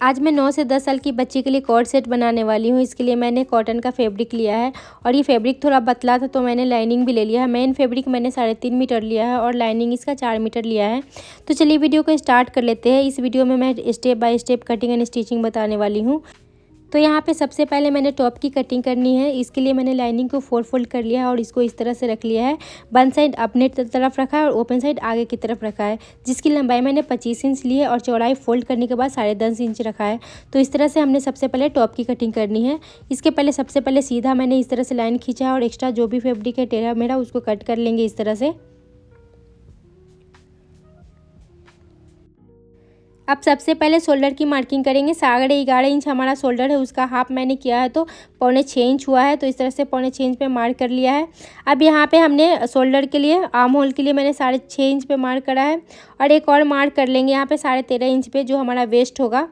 आज मैं 9 से 10 साल की बच्ची के लिए कोट सेट बनाने वाली हूँ। इसके लिए मैंने कॉटन का फैब्रिक लिया है और ये फैब्रिक थोड़ा पतला था तो मैंने लाइनिंग भी ले लिया है। मेन फैब्रिक मैंने 3.5 मीटर लिया है और लाइनिंग इसका 4 मीटर लिया है। तो चलिए वीडियो को स्टार्ट कर लेते हैं। इस वीडियो में मैं step by step cutting and stitching बताने वाली हूँ। तो यहाँ पे सबसे पहले मैंने टॉप की कटिंग करनी है। इसके लिए मैंने लाइनिंग को 4 फोल्ड कर लिया है और इसको इस तरह से रख लिया है। वन साइड अपने तरफ रखा है और ओपन साइड आगे की तरफ रखा है, जिसकी लंबाई मैंने 25 इंच ली है और चौड़ाई फोल्ड करने के बाद 10.5 इंच रखा है। तो इस तरह से हमने सबसे पहले टॉप की कटिंग करनी है। इसके पहले सबसे पहले सीधा मैंने इस तरह से लाइन खींचा है और एक्स्ट्रा जो भी फैब्रिक है टेढ़ा मेढ़ा उसको कट कर लेंगे इस तरह से। अब सबसे पहले शोल्डर की मार्किंग करेंगे। 11.5 इंच हमारा शोल्डर है, उसका हाफ मैंने किया है तो 6.25 इंच हुआ है। तो इस तरह से 6.25 इंच पे मार्क कर लिया है। अब यहाँ पे हमने शोल्डर के लिए आर्म होल के लिए मैंने 6.5 इंच पे मार्क करा है और एक और मार्क कर लेंगे यहाँ पे 13.5 इंच पे जो हमारा वेस्ट होगा।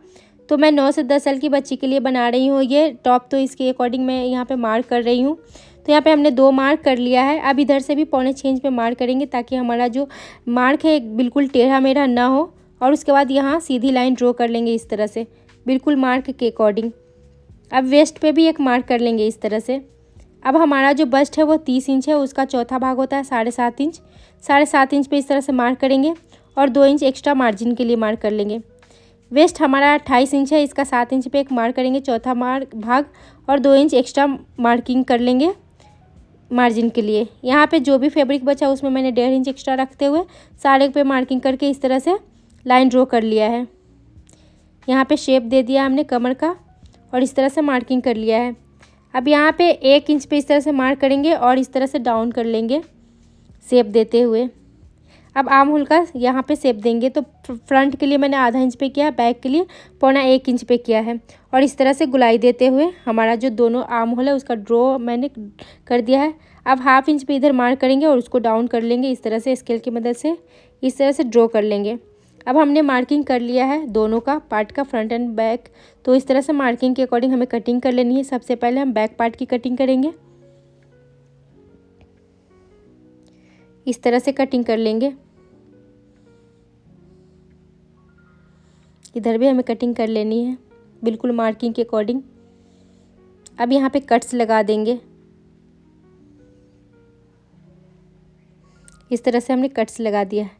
तो मैं 9 से 10 साल की बच्ची के लिए बना रही हूँ ये टॉप, तो इसके अकॉर्डिंग मैं यहाँ पर मार्क कर रही हूँ। तो यहाँ पे हमने 2 मार्क कर लिया है। अब इधर से भी 6.25 इंच पे मार्क करेंगे ताकि हमारा जो मार्क है बिल्कुल टेढ़ा मेढ़ा ना हो। और उसके बाद यहाँ सीधी लाइन ड्रॉ कर लेंगे इस तरह से बिल्कुल मार्क के अकॉर्डिंग। अब वेस्ट पे भी एक मार्क कर लेंगे इस तरह से। अब हमारा जो बस्ट है वो 30 इंच है, उसका चौथा भाग होता है 7.5 इंच। 7.5 इंच पे इस तरह से मार्क करेंगे और 2 इंच एक्स्ट्रा मार्जिन के लिए मार्क कर लेंगे। वेस्ट हमारा 28 इंच है, इसका 7 इंच पे एक मार्क करेंगे चौथा भाग और 2 इंच एक्स्ट्रा मार्किंग कर लेंगे मार्जिन के लिए। यहाँ पे जो भी फैब्रिक बचा उसमें मैंने 1.5 इंच एक्स्ट्रा रखते हुए सारे पे मार्किंग करके इस तरह से लाइन ड्रॉ कर लिया है। यहाँ पे शेप दे दिया हमने कमर का और इस तरह से मार्किंग कर लिया है। अब यहाँ पे 1 इंच पे इस तरह से मार्क करेंगे और इस तरह से डाउन कर लेंगे शेप देते हुए। अब आर्म होल का यहाँ पे शेप देंगे। तो फ्रंट के लिए मैंने आधा इंच पे किया, बैक के लिए 1.25 इंच पे किया है और इस तरह से गुलाई देते हुए हमारा जो दोनों आर्म होल है उसका ड्रॉ मैंने कर दिया है। अब हाफ इंच पे इधर मार्क करेंगे और उसको डाउन कर लेंगे इस तरह से स्केल की मदद से इस तरह से ड्रॉ कर लेंगे। अब हमने मार्किंग कर लिया है दोनों का पार्ट का, फ्रंट एंड बैक। तो इस तरह से मार्किंग के अकॉर्डिंग हमें कटिंग कर लेनी है। सबसे पहले हम बैक पार्ट की कटिंग करेंगे, इस तरह से कटिंग कर लेंगे। इधर भी हमें कटिंग कर लेनी है बिल्कुल मार्किंग के अकॉर्डिंग। अब यहाँ पे कट्स लगा देंगे, इस तरह से हमने कट्स लगा दिया है।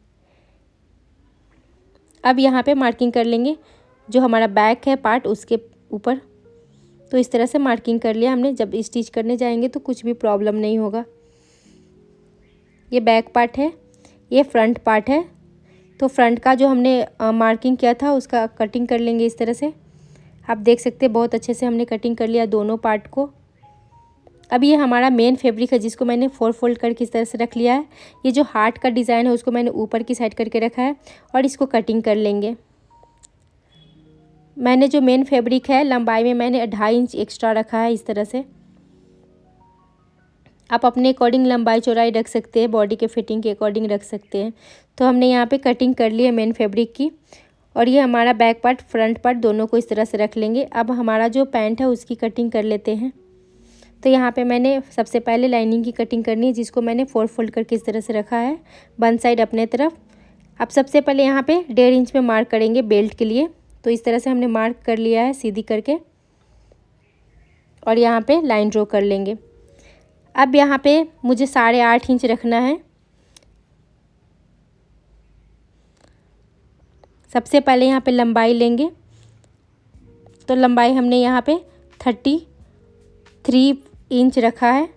अब यहाँ पे मार्किंग कर लेंगे जो हमारा बैक है पार्ट उसके ऊपर। तो इस तरह से मार्किंग कर लिया हमने। जब स्टिच करने जाएंगे तो कुछ भी प्रॉब्लम नहीं होगा। ये बैक पार्ट है, ये फ्रंट पार्ट है। तो फ्रंट का जो हमने मार्किंग किया था उसका कटिंग कर लेंगे इस तरह से। आप देख सकते हैं बहुत अच्छे से हमने कटिंग कर लिया दोनों पार्ट को। अब ये हमारा मेन फैब्रिक है जिसको मैंने 4 फोल्ड करके इस तरह से रख लिया है। ये जो हार्ट का डिज़ाइन है उसको मैंने ऊपर की साइड करके रखा है और इसको कटिंग कर लेंगे। मैंने जो मेन फैब्रिक है लंबाई में मैंने 2.5 इंच एक्स्ट्रा रखा है इस तरह से। आप अपने अकॉर्डिंग लंबाई चौड़ाई रख सकते हैं, बॉडी के फिटिंग के अकॉर्डिंग रख सकते हैं। तो हमने यहाँ पे कटिंग कर ली है मेन फैब्रिक की और ये हमारा बैक पार्ट फ्रंट पार्ट दोनों को इस तरह से रख लेंगे। अब हमारा जो पैंट है उसकी कटिंग कर लेते हैं। तो यहाँ पे मैंने सबसे पहले लाइनिंग की कटिंग करनी है जिसको मैंने 4 फोल्ड करके इस तरह से रखा है वन साइड अपने तरफ। अब सबसे पहले यहाँ पे 1.5 इंच पे मार्क करेंगे बेल्ट के लिए। तो इस तरह से हमने मार्क कर लिया है सीधी करके और यहाँ पे लाइन ड्रॉ कर लेंगे। अब यहाँ पे मुझे 8.5 इंच रखना है। सबसे पहले यहाँ पे लंबाई लेंगे। तो लंबाई हमने यहाँ पे 33 इंच रखा है।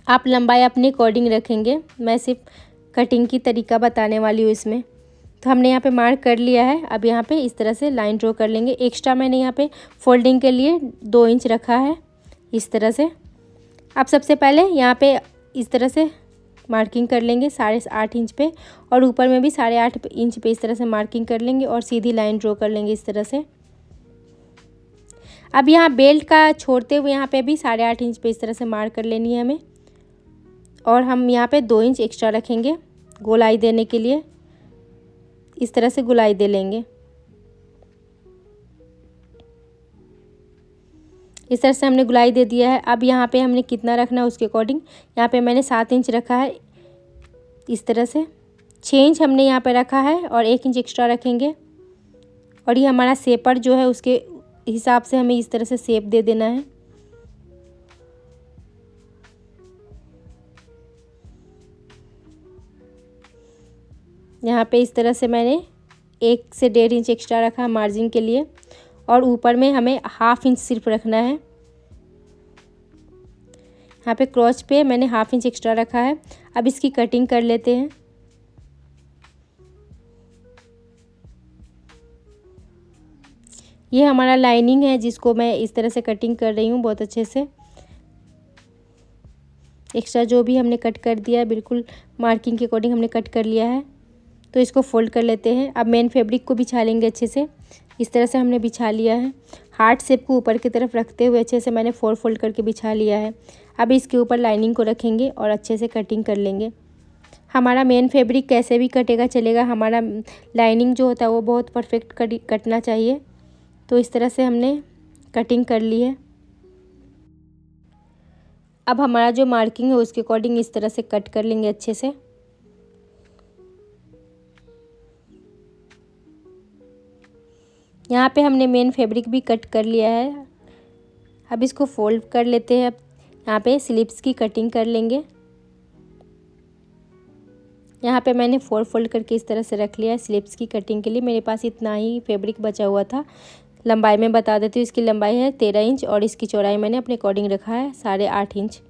आप लंबाई अपने अकॉर्डिंग रखेंगे, मैं सिर्फ कटिंग की तरीका बताने वाली हूँ इसमें। तो हमने यहाँ पे मार्क कर लिया है। अब यहाँ पे इस तरह से लाइन ड्रॉ कर लेंगे। एक्स्ट्रा मैंने यहाँ पे फोल्डिंग के लिए 2 इंच रखा है इस तरह से। अब सबसे पहले यहाँ पे इस तरह से मार्किंग कर लेंगे 8.5 इंच पे और ऊपर में भी 8.5 इंच पे इस तरह से मार्किंग कर लेंगे और सीधी लाइन ड्रॉ कर लेंगे इस तरह से। अब यहाँ बेल्ट का छोड़ते हुए यहाँ पे भी 8.5 इंच पे इस तरह से मार्क कर लेनी है हमें और हम यहाँ पे 2 इंच एक्स्ट्रा रखेंगे गोलाई देने के लिए। इस तरह से गोलाई दे लेंगे। इस तरह से हमने गोलाई दे दिया है। अब यहाँ पे हमने कितना रखना है उसके अकॉर्डिंग यहाँ पे मैंने 7 इंच रखा है इस तरह से। 6 इंच हमने यहाँ पे रखा है और 1 इंच एक्स्ट्रा रखेंगे। और ये हमारा शेपर जो है उसके हिसाब से हमें इस तरह से शेप दे देना है। यहाँ पे इस तरह से मैंने 1 से 1.5 इंच एक्स्ट्रा रखा है मार्जिन के लिए, और ऊपर में हमें 1/2 इंच सिर्फ रखना है। यहाँ पे क्रॉच पे मैंने 1/2 इंच एक्स्ट्रा रखा है। अब इसकी कटिंग कर लेते हैं। ये हमारा लाइनिंग है जिसको मैं इस तरह से कटिंग कर रही हूँ बहुत अच्छे से। एक्स्ट्रा जो भी हमने कट कर दिया है बिल्कुल मार्किंग के अकॉर्डिंग हमने कट कर लिया है। तो इसको फोल्ड कर लेते हैं। अब मेन फैब्रिक को बिछा लेंगे अच्छे से। इस तरह से हमने बिछा लिया है। हार्ट शेप को ऊपर की तरफ रखते हुए अच्छे से मैंने 4 फोल्ड करके बिछा लिया है। अब इसके ऊपर लाइनिंग को रखेंगे और अच्छे से कटिंग कर लेंगे। हमारा मेन फैब्रिक कैसे भी कटेगा चलेगा, हमारा लाइनिंग जो होता है वो बहुत परफेक्ट कटना चाहिए। तो इस तरह से हमने कटिंग कर ली है। अब हमारा जो मार्किंग है उसके अकॉर्डिंग इस तरह से कट कर लेंगे अच्छे से। यहाँ पे हमने मेन फैब्रिक भी कट कर लिया है। अब इसको फोल्ड कर लेते हैं। अब यहाँ पे स्लीव्स की कटिंग कर लेंगे। यहाँ पे मैंने 4 फोल्ड करके इस तरह से रख लिया है स्लीव्स की कटिंग के लिए। मेरे पास इतना ही फैब्रिक बचा हुआ था। लंबाई में बता देती हूँ, इसकी लंबाई है 13 इंच और इसकी चौड़ाई मैंने अपने अकॉर्डिंग रखा है 8.5 इंच।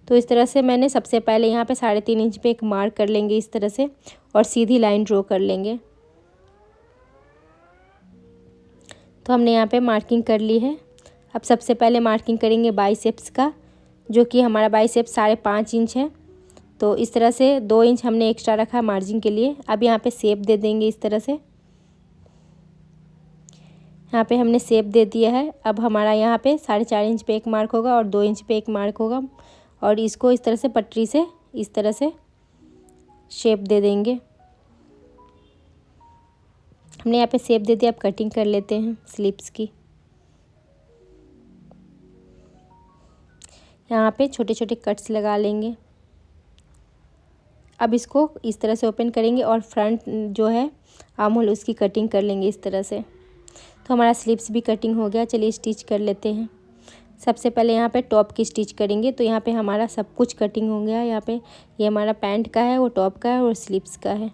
तो इस तरह से मैंने सबसे पहले यहाँ पे 3.5 इंच पे एक मार्क कर लेंगे इस तरह से, और सीधी लाइन ड्रॉ कर लेंगे। तो हमने यहाँ पे मार्किंग कर ली है। अब सबसे पहले मार्किंग करेंगे बाइसेप्स का, जो कि हमारा बाइसेप्स 5.5 इंच है। तो इस तरह से 2 इंच हमने एक्स्ट्रा रखा है मार्जिन के लिए। अब यहाँ पे शेप दे देंगे इस तरह से। यहाँ पे हमने शेप दे दिया है। अब हमारा यहाँ पे 4.5 इंच पे एक मार्क होगा और 2 इंच पे एक मार्क होगा, और इसको इस तरह से पटरी से इस तरह से शेप दे देंगे। हमने यहाँ पे शेप दे दिया। अब कटिंग कर लेते हैं स्लीव्स की। यहाँ पे छोटे छोटे कट्स लगा लेंगे। अब इसको इस तरह से ओपन करेंगे और फ्रंट जो है आर्म होल उसकी कटिंग कर लेंगे इस तरह से। तो हमारा स्लीव्स भी कटिंग हो गया। चलिए स्टिच कर लेते हैं। सबसे पहले यहाँ पे टॉप की स्टिच करेंगे। तो यहाँ पे हमारा सब कुछ कटिंग हो गया। यहाँ पे ये हमारा पैंट का है, वो टॉप का है और स्लीव्स का है।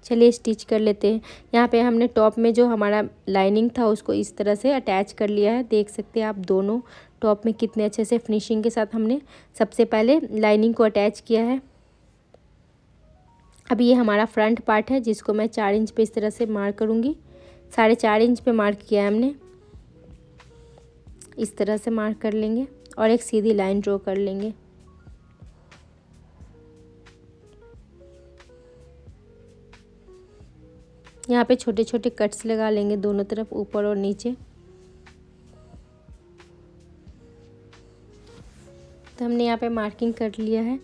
चलिए स्टिच कर लेते हैं। यहाँ पे हमने टॉप में जो हमारा लाइनिंग था उसको इस तरह से अटैच कर लिया है। देख सकते हैं आप दोनों टॉप में कितने अच्छे से फिनिशिंग के साथ हमने सबसे पहले लाइनिंग को अटैच किया है। अब ये हमारा फ्रंट पार्ट है जिसको मैं 4 इंच पे इस तरह से मार्क करूँगी। 4.5 इंच पे मार्क किया है हमने। इस तरह से मार्क कर लेंगे और एक सीधी लाइन ड्रॉ कर लेंगे। यहाँ पे छोटे छोटे कट्स लगा लेंगे दोनों तरफ, ऊपर और नीचे। तो हमने यहाँ पे मार्किंग कर लिया है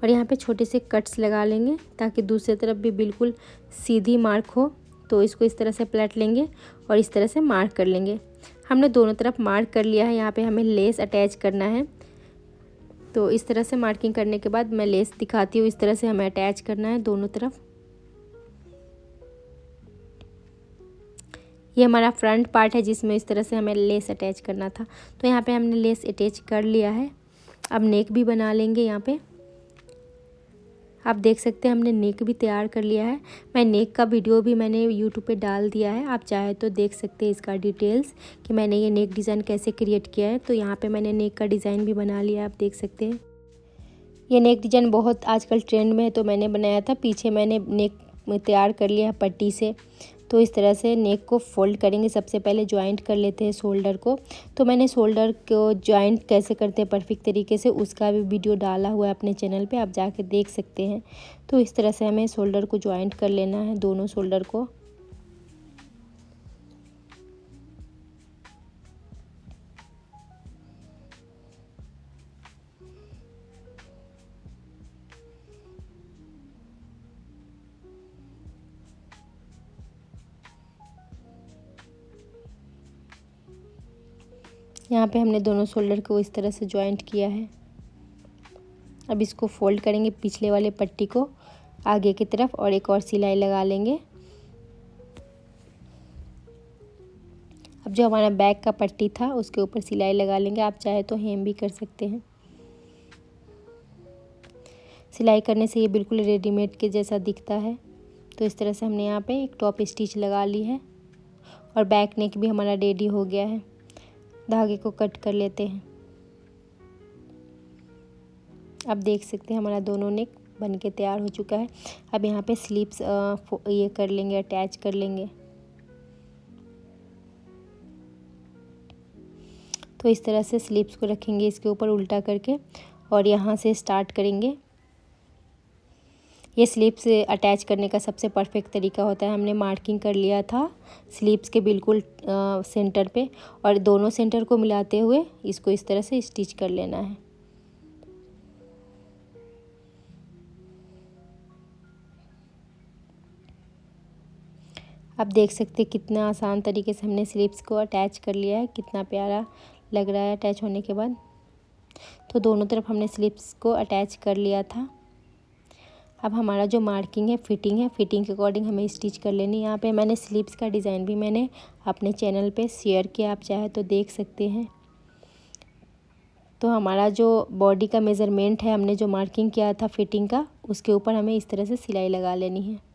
और यहाँ पे छोटे से कट्स लगा लेंगे ताकि दूसरी तरफ भी बिल्कुल सीधी मार्क हो। तो इसको इस तरह से पलट लेंगे और इस तरह से मार्क कर लेंगे। हमने दोनों तरफ मार्क कर लिया है। यहाँ पे हमें लेस अटैच करना है। तो इस तरह से मार्किंग करने के बाद मैं लेस दिखाती हूँ। इस तरह से हमें अटैच करना है दोनों तरफ। ये हमारा फ्रंट पार्ट है जिसमें इस तरह से हमें लेस अटैच करना था। तो यहाँ पे हमने लेस अटैच कर लिया है। अब नेक भी बना लेंगे। यहाँ पे आप देख सकते हैं हमने नेक भी तैयार कर लिया है। मैं नेक का वीडियो भी मैंने यूट्यूब पे डाल दिया है, आप चाहे तो देख सकते हैं इसका डिटेल्स कि मैंने ये नेक डिज़ाइन कैसे क्रिएट किया है। तो यहाँ पे मैंने नेक का डिज़ाइन भी बना लिया है, आप देख सकते हैं। ये नेक डिज़ाइन बहुत आजकल ट्रेंड में है तो मैंने बनाया था। पीछे मैंने नेक तैयार कर लिया है पट्टी से। तो इस तरह से नेक को फोल्ड करेंगे। सबसे पहले जॉइंट कर लेते हैं शोल्डर को। तो मैंने शोल्डर को जॉइंट कैसे करते हैं परफेक्ट तरीके से उसका भी वीडियो डाला हुआ है अपने चैनल पे, आप जाके देख सकते हैं। तो इस तरह से हमें शोल्डर को जॉइंट कर लेना है, दोनों शोल्डर को। यहाँ पे हमने दोनों शोल्डर को इस तरह से जॉइंट किया है। अब इसको फोल्ड करेंगे पिछले वाले पट्टी को आगे की तरफ और एक और सिलाई लगा लेंगे। अब जो हमारा बैक का पट्टी था उसके ऊपर सिलाई लगा लेंगे। आप चाहे तो हेम भी कर सकते हैं। सिलाई करने से ये बिल्कुल रेडीमेड के जैसा दिखता है। तो इस तरह से हमने यहाँ पे एक टॉप स्टिच लगा ली है और बैक नेक भी हमारा रेडी हो गया है। धागे को कट कर लेते हैं। आप देख सकते हैं हमारा दोनों नेक बन के तैयार हो चुका है। अब यहाँ पे स्लीव्स ये कर लेंगे, अटैच कर लेंगे। तो इस तरह से स्लीव्स को रखेंगे इसके ऊपर उल्टा करके और यहाँ से स्टार्ट करेंगे। ये स्लीव्स अटैच करने का सबसे परफेक्ट तरीका होता है। हमने मार्किंग कर लिया था स्लीव्स के बिल्कुल सेंटर पे और दोनों सेंटर को मिलाते हुए इसको इस तरह से स्टिच कर लेना है। आप देख सकते हैं कितना आसान तरीके से हमने स्लीव्स को अटैच कर लिया है। कितना प्यारा लग रहा है अटैच होने के बाद। तो दोनों तरफ हमने स्लीव्स को अटैच कर लिया था। अब हमारा जो मार्किंग है, फिटिंग के अकॉर्डिंग हमें स्टिच कर लेनी। यहाँ पे मैंने स्लीव्स का डिज़ाइन भी मैंने अपने चैनल पे शेयर किया, आप चाहे तो देख सकते हैं। तो हमारा जो बॉडी का मेज़रमेंट है, हमने जो मार्किंग किया था फिटिंग का, उसके ऊपर हमें इस तरह से सिलाई लगा लेनी है।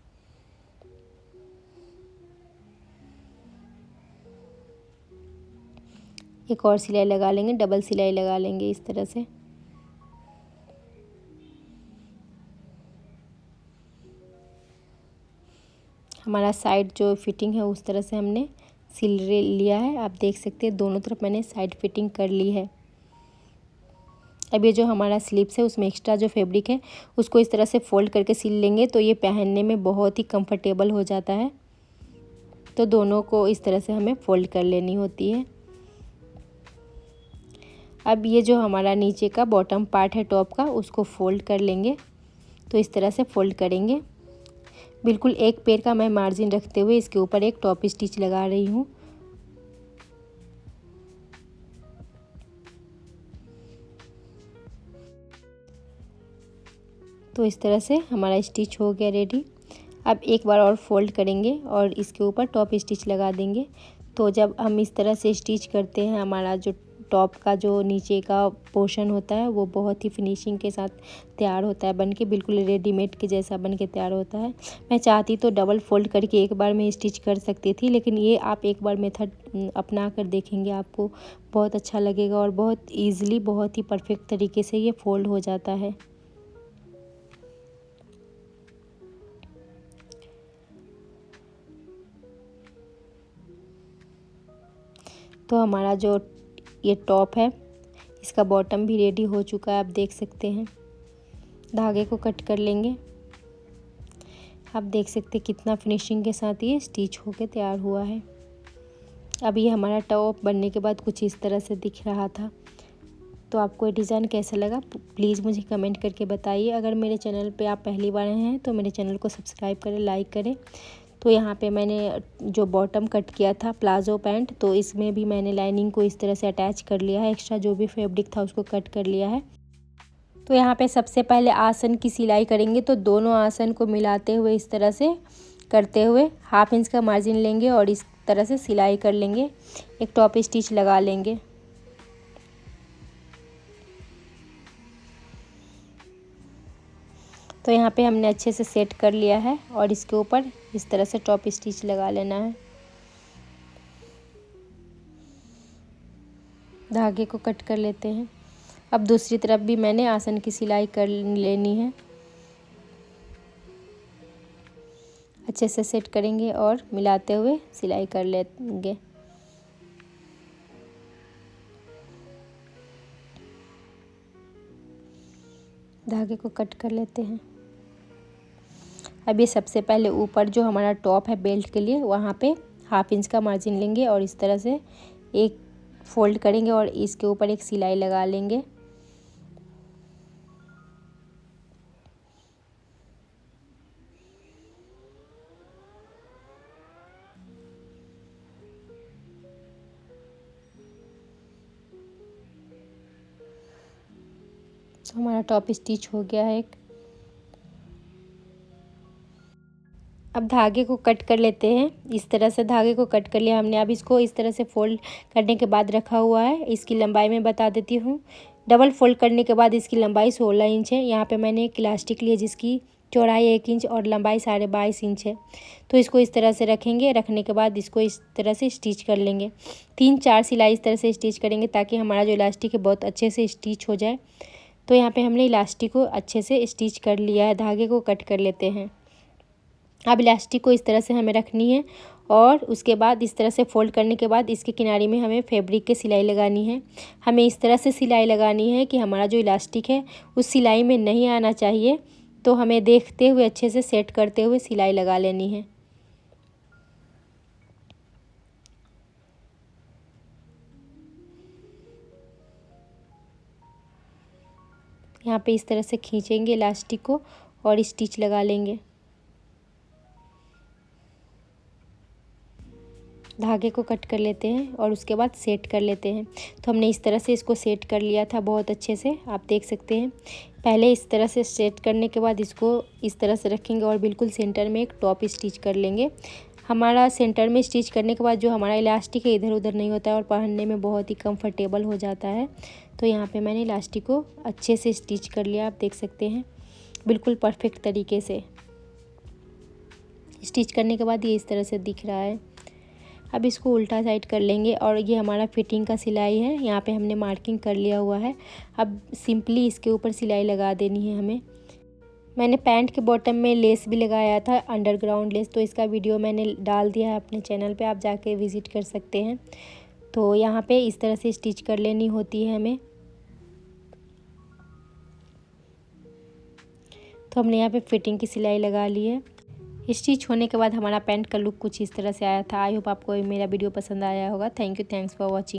एक और सिलाई लगा लेंगे, डबल सिलाई लगा लेंगे इस तरह से। हमारा साइड जो फिटिंग है उस तरह से हमने सिल लिया है। आप देख सकते हैं दोनों तरफ मैंने साइड फिटिंग कर ली है। अब ये जो हमारा स्लीव्स है उसमें एक्स्ट्रा जो फैब्रिक है उसको इस तरह से फोल्ड करके सिल लेंगे तो ये पहनने में बहुत ही कंफर्टेबल हो जाता है। तो दोनों को इस तरह से हमें फोल्ड कर लेनी होती है। अब ये जो हमारा नीचे का बॉटम पार्ट है टॉप का, उसको फोल्ड कर लेंगे। तो इस तरह से फोल्ड करेंगे। बिल्कुल एक पैर का मैं मार्जिन रखते हुए इसके ऊपर एक टॉप स्टिच लगा रही हूँ। तो इस तरह से हमारा स्टिच हो गया रेडी। अब एक बार और फोल्ड करेंगे और इसके ऊपर टॉप स्टिच लगा देंगे। तो जब हम इस तरह से स्टिच करते हैं, हमारा जो टॉप का जो नीचे का पोर्शन होता है वो बहुत ही फिनिशिंग के साथ तैयार होता है, बनके बिल्कुल रेडीमेड के जैसा बनके तैयार होता है। मैं चाहती तो डबल फोल्ड करके एक बार में स्टिच कर सकती थी, लेकिन ये आप एक बार मेथड अपना कर देखेंगे, आपको बहुत अच्छा लगेगा और बहुत ईज़िली, बहुत ही परफेक्ट तरीके से ये फोल्ड हो जाता है। तो हमारा जो ये टॉप है इसका बॉटम भी रेडी हो चुका है, आप देख सकते हैं। धागे को कट कर लेंगे। आप देख सकते हैं कितना फिनिशिंग के साथ ये स्टिच होके तैयार हुआ है। अब ये हमारा टॉप बनने के बाद कुछ इस तरह से दिख रहा था। तो आपको ये डिज़ाइन कैसा लगा प्लीज़ मुझे कमेंट करके बताइए। अगर मेरे चैनल पे आप पहली बार आए हैं तो मेरे चैनल को सब्सक्राइब करें, लाइक करें। तो यहाँ पे मैंने जो बॉटम कट किया था प्लाजो पैंट, तो इसमें भी मैंने लाइनिंग को इस तरह से अटैच कर लिया है। एक्स्ट्रा जो भी फैब्रिक था उसको कट कर लिया है। तो यहाँ पे सबसे पहले आसन की सिलाई करेंगे। तो दोनों आसन को मिलाते हुए इस तरह से करते हुए 1/2 इंच का मार्जिन लेंगे और इस तरह से सिलाई कर लेंगे। एक टॉप स्टिच लगा लेंगे। तो यहाँ पे हमने अच्छे से सेट कर लिया है और इसके ऊपर इस तरह से टॉप स्टिच लगा लेना है। धागे को कट कर लेते हैं। अब दूसरी तरफ भी मैंने आसन की सिलाई कर लेनी है। अच्छे से सेट करेंगे और मिलाते हुए सिलाई कर लेंगे। धागे को कट कर लेते हैं। अब ये सबसे पहले ऊपर जो हमारा टॉप है बेल्ट के लिए, वहाँ पे 1/2 इंच का मार्जिन लेंगे और इस तरह से एक फोल्ड करेंगे और इसके ऊपर एक सिलाई लगा लेंगे। तो हमारा टॉप स्टिच हो गया है एक। अब धागे को कट कर लेते हैं। इस तरह से धागे को कट कर लिया हमने। अब इसको इस तरह से फोल्ड करने के बाद रखा हुआ है। इसकी लंबाई मैं बता देती हूँ। डबल फोल्ड करने के बाद इसकी लंबाई 16 इंच है। यहाँ पे मैंने एक इलास्टिक लिया जिसकी चौड़ाई 1 इंच और लंबाई 22.5 इंच है। तो इसको इस तरह से रखेंगे। रखने के बाद इसको इस तरह से स्टिच कर लेंगे। 3-4 सिलाई इस तरह से स्टिच करेंगे ताकि हमारा जो इलास्टिक है बहुत अच्छे से स्टिच हो जाए। तो यहाँ पे हमने इलास्टिक को अच्छे से स्टिच कर लिया है। धागे को कट कर लेते हैं। अब इलास्टिक को इस तरह से हमें रखनी है और उसके बाद इस तरह से फोल्ड करने के बाद इसके किनारे में हमें फैब्रिक की सिलाई लगानी है। हमें इस तरह से सिलाई लगानी है कि हमारा जो इलास्टिक है उस सिलाई में नहीं आना चाहिए। तो हमें देखते हुए अच्छे से सेट करते हुए सिलाई लगा लेनी है। यहाँ पे इस तरह से खींचेंगे इलास्टिक को और स्टिच लगा लेंगे। धागे को कट कर लेते हैं और उसके बाद सेट कर लेते हैं। तो हमने इस तरह से इसको सेट कर लिया था बहुत अच्छे से, आप देख सकते हैं। पहले इस तरह से सेट करने के बाद इसको इस तरह से रखेंगे और बिल्कुल सेंटर में एक टॉप स्टिच कर लेंगे। हमारा सेंटर में स्टिच करने के बाद जो हमारा इलास्टिक है इधर उधर नहीं होता है और पहनने में बहुत ही कंफर्टेबल हो जाता है। तो यहाँ पे मैंने इलास्टिक को अच्छे से स्टिच कर लिया, आप देख सकते हैं बिल्कुल परफेक्ट तरीके से। स्टिच करने के बाद ये इस तरह से दिख रहा है। अब इसको उल्टा साइड कर लेंगे और ये हमारा फिटिंग का सिलाई है। यहाँ पे हमने मार्किंग कर लिया हुआ है। अब सिंपली इसके ऊपर सिलाई लगा देनी है हमें। मैंने पैंट के बॉटम में लेस भी लगाया था, अंडरग्राउंड लेस, तो इसका वीडियो मैंने डाल दिया है अपने चैनल पे, आप जाके विज़िट कर सकते हैं। तो यहाँ पे इस तरह से स्टिच कर लेनी होती है हमें। तो हमने यहाँ पे फिटिंग की सिलाई लगा ली है। स्टिच होने के बाद हमारा पैंट का लुक कुछ इस तरह से आया था। आई होप आपको मेरा वीडियो पसंद आया होगा। Thanks for watching.